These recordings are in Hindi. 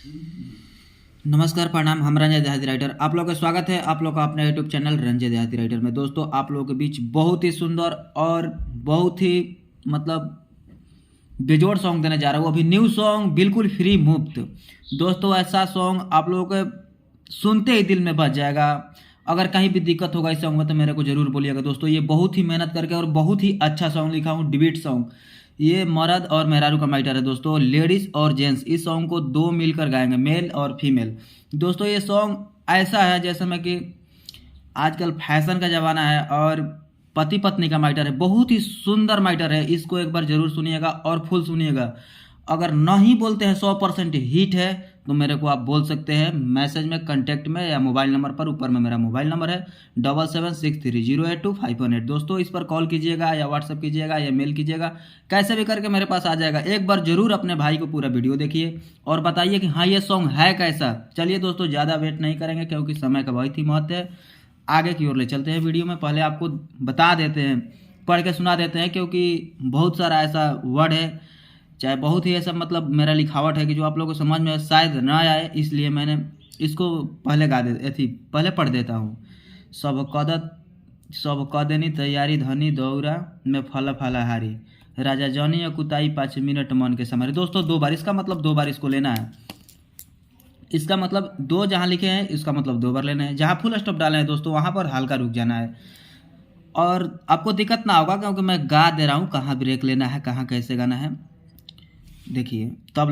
नमस्कार प्रणाम, हम रंजय देहाती राइटर। आप लोग का स्वागत है आप लोग का अपने यूट्यूब चैनल रंजय देहाती राइटर में। दोस्तों, आप लोगों के बीच बहुत ही सुंदर और बहुत ही मतलब बेजोड़ सॉन्ग देने जा रहा हूँ। अभी न्यू सॉन्ग बिल्कुल फ्री मुफ्त। दोस्तों, ऐसा सॉन्ग आप लोगों के सुनते ही दिल में बस जाएगा। अगर कहीं भी दिक्कत होगा इस सॉन्ग में तो मेरे को जरूर बोलिएगा। दोस्तों, ये बहुत ही मेहनत करके और बहुत ही अच्छा सॉन्ग लिखा हूँ, डिबेट सॉन्ग। ये मर्द और मेहरारू का मैटर है दोस्तों, लेडीज और जेंट्स इस सॉन्ग को दो मिलकर गाएंगे, मेल और फीमेल। दोस्तों, ये सॉन्ग ऐसा है जैसे में कि आजकल फैशन का ज़माना है और पति पत्नी का मैटर है, बहुत ही सुंदर मैटर है। इसको एक बार जरूर सुनिएगा और फुल सुनिएगा। अगर नहीं बोलते हैं 100% हिट है तो मेरे को आप बोल सकते हैं मैसेज में, कांटेक्ट में या मोबाइल नंबर पर। ऊपर में मेरा मोबाइल नंबर है 7763082518। दोस्तों, इस पर कॉल कीजिएगा या व्हाट्सअप कीजिएगा या मेल कीजिएगा, कैसे भी करके मेरे पास आ जाएगा। एक बार जरूर अपने भाई को पूरा वीडियो देखिए और बताइए कि हाँ ये सॉन्ग है कैसा। चलिए दोस्तों, ज़्यादा वेट नहीं करेंगे क्योंकि समय का बहुत ही महत्व है। आगे की ओर ले चलते हैं वीडियो में। पहले आपको बता देते हैं, पढ़ के सुना देते हैं, क्योंकि बहुत सारा ऐसा वर्ड है, चाहे बहुत ही ऐसा मतलब मेरा लिखावट है कि जो आप लोगों को समझ में शायद ना आए, इसलिए मैंने इसको पहले गा दे थी पहले पढ़ देता हूँ। सब कदनी तैयारी धनी दौरा में फल फलाहारी, राजा जनी अकुताई 5 मिनट मन के समारे। दोस्तों, 2 बार, इसका मतलब 2 बार इसको लेना है। इसका मतलब दो जहाँ लिखे हैं इसका मतलब 2 बार लेना है। जहाँ फुल स्टॉप डाले हैं दोस्तों वहाँ पर हल्का रुक जाना है और आपको दिक्कत ना होगा क्योंकि मैं गा दे रहा हूँ, कहाँ ब्रेक लेना है, कहाँ कैसे गाना है। देखिए, तब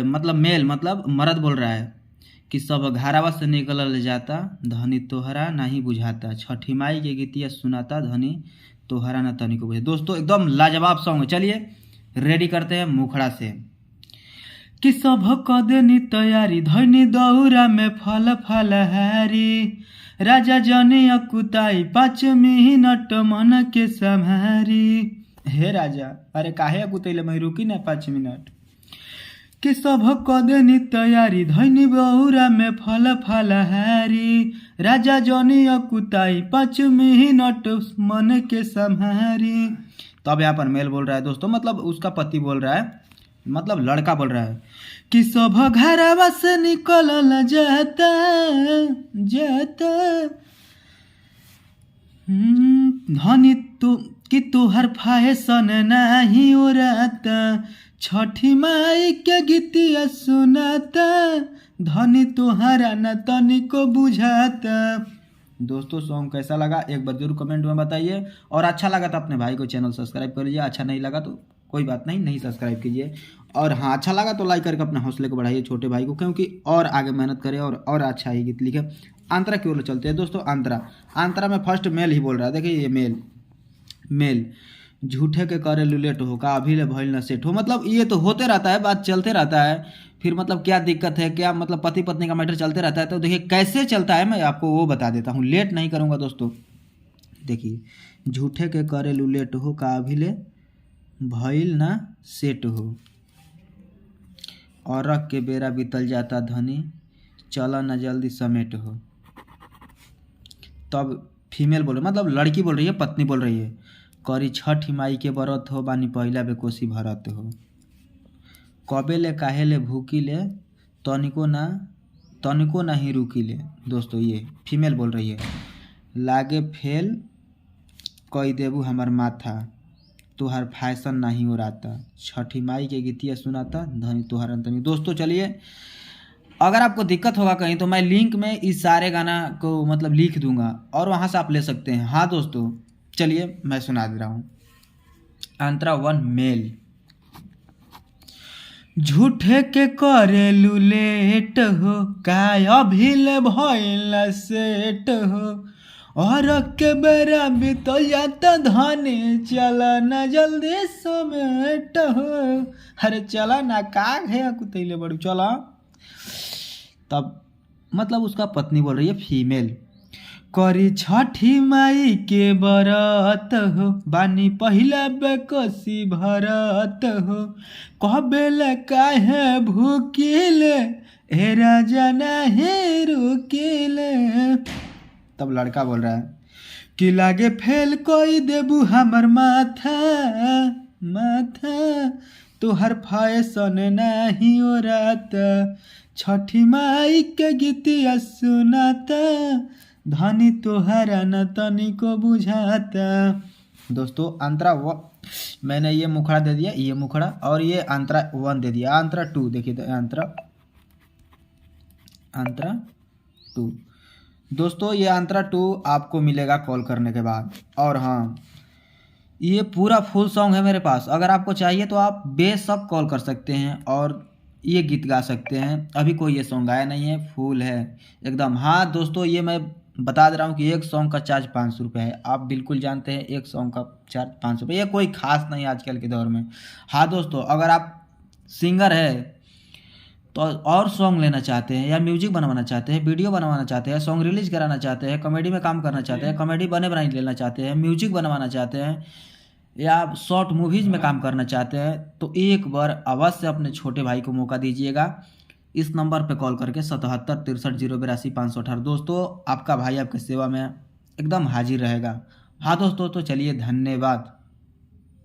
मतलब मेल मतलब मर्द बोल रहा है कि सब घरावा से निकलल जाता, धनी तोहरा नहीं बुझाता, छठी माई के गीतिया सुनाता, धनी तोहरा न तनी को बुझे। दोस्तों, एकदम लाजवाब सॉन्ग है। चलिए रेडी करते हैं मुखड़ा से। कि सब कदनी तैयारी धनी दौरा में फल फलहारी, राजा जने अकुताई 5 मिनट मन के सम्हारी। हे राजा, अरे काहे अकुतैले, मैं रुकी ना 5 मिनट। कि सब कदनी तैयारी धनी दौरा में फल फलहारी, राजा जने अकुताई 5 मिनट मन के सम्हारी। तो अब यहाँ पर मेल बोल रहा है दोस्तों, मतलब उसका पति बोल रहा है, मतलब लड़का बोल रहा है कि सब घरवा से निकलल जाता जाता, धनी तू कि तुहर फैशन नाही उड़ाता, छठी माई के गीतिया सुनाता, धनी तुहरा न तनिको बुझाता। दोस्तों, सॉन्ग कैसा लगा एक बार जरूर कमेंट में बताइए और अच्छा लगा तो अपने भाई को चैनल सब्सक्राइब कर लीजिए, अच्छा नहीं लगा तो कोई बात नहीं, नहीं सब्सक्राइब कीजिए। और हाँ, अच्छा लगा तो लाइक करके अपने हौसले को बढ़ाइए छोटे भाई को, क्योंकि और आगे मेहनत करे और अच्छा ही गीत लिखे। आंतरा की ओर चलते हैं दोस्तों। आंतरा में फर्स्ट मेल ही बोल रहा है। देखिए, ये मेल झूठे के करे लुलेट हो का अभी ले भइल न सेट हो। मतलब ये तो होते रहता है, बात चलते रहता है। फिर मतलब क्या दिक्कत है, क्या मतलब पति पत्नी का मैटर चलते रहता है। तो देखिए कैसे चलता है, मैं आपको वो बता देता हूँ, लेट नहीं करूँगा दोस्तों। देखिए, झूठे के करे लुलेट हो का अभी ले भइल ना सेट हो, और रख के बेरा बीतल जाता धनी, चला ना जल्दी समेट हो। तब फीमेल बोल रही, मतलब लड़की बोल रही है, पत्नी बोल रही है, करी छठ माई के व्रत हो, बानी पहिला बेकोसी भरत हो, कबे ले काहे ले भूखी ले, तनिको नहीं रुकी ले। दोस्तों, ये फीमेल बोल रही है, लागे फेल कई देबू हमार माथा, तुहार फैशन नहीं उड़ाता, छठी माई के गीतिया सुनाता, धनी तुहार अंतनी। दोस्तों, चलिए अगर आपको दिक्कत होगा कहीं तो मैं लिंक में इस सारे गाना को मतलब लिख दूंगा और वहाँ से आप ले सकते हैं। हाँ दोस्तों, चलिए मैं सुना दे रहा हूँ। अंतरा 1 मेल। झूठे के करे लुलेट हो, काय अभिल भइल सेट हो, और के बेरा बीतल जाता धनी, चला ना जल्दी समेट हो। अरे चला ना, का है कुतैले बड़ू, चला। तब मतलब उसका पत्नी बोल रही है, फीमेल, करी छठी माई के बरत हो, बानी पहिला बेकसी भरत हो, कहबेला काहे भूकिले, हे राजा नाही रुकिले। तब लड़का बोल रहा है कि लागे फेल कोई देबू हमर माथा, तुहर फैशन नहीं ओराता, छठी माई के गीतिया सुनाता, धनी तोहरा न तनिको बुझाता। दोस्तों अंतरा मैंने ये मुखड़ा दे दिया, ये मुखड़ा, और ये अंतरा 1 दे दिया। अंतरा 2 देखिए, अंतरा 2। दोस्तों ये अंतरा 2 आपको मिलेगा कॉल करने के बाद। और हाँ, ये पूरा फुल सॉन्ग है मेरे पास, अगर आपको चाहिए तो आप बेशक कॉल कर सकते हैं और ये गीत गा सकते हैं। अभी कोई ये सॉन्ग आया नहीं है, फुल है एकदम। हाँ दोस्तों, ये मैं बता दे रहा हूँ कि एक सॉन्ग का चार्ज 500 रुपये है। आप बिल्कुल जानते हैं एक सॉन्ग का चार्ज 500 रुपये, ये कोई खास नहीं आजकल के दौर में। हाँ दोस्तों, अगर आप सिंगर है तो और सॉन्ग लेना चाहते हैं, या म्यूजिक बनवाना चाहते हैं, वीडियो बनवाना चाहते हैं, सॉन्ग रिलीज कराना चाहते हैं, कॉमेडी में काम करना चाहते हैं, कॉमेडी बने बनाई लेना चाहते हैं, म्यूजिक बनवाना चाहते हैं, या आप शॉर्ट मूवीज़ में काम करना चाहते हैं, तो एक बार अवश्य अपने छोटे भाई को मौका दीजिएगा। इस नंबर पे कॉल करके 77 63 082 518। दोस्तों आपका भाई आपकी सेवा में एकदम हाजिर रहेगा। हाँ दोस्तों, तो चलिए धन्यवाद।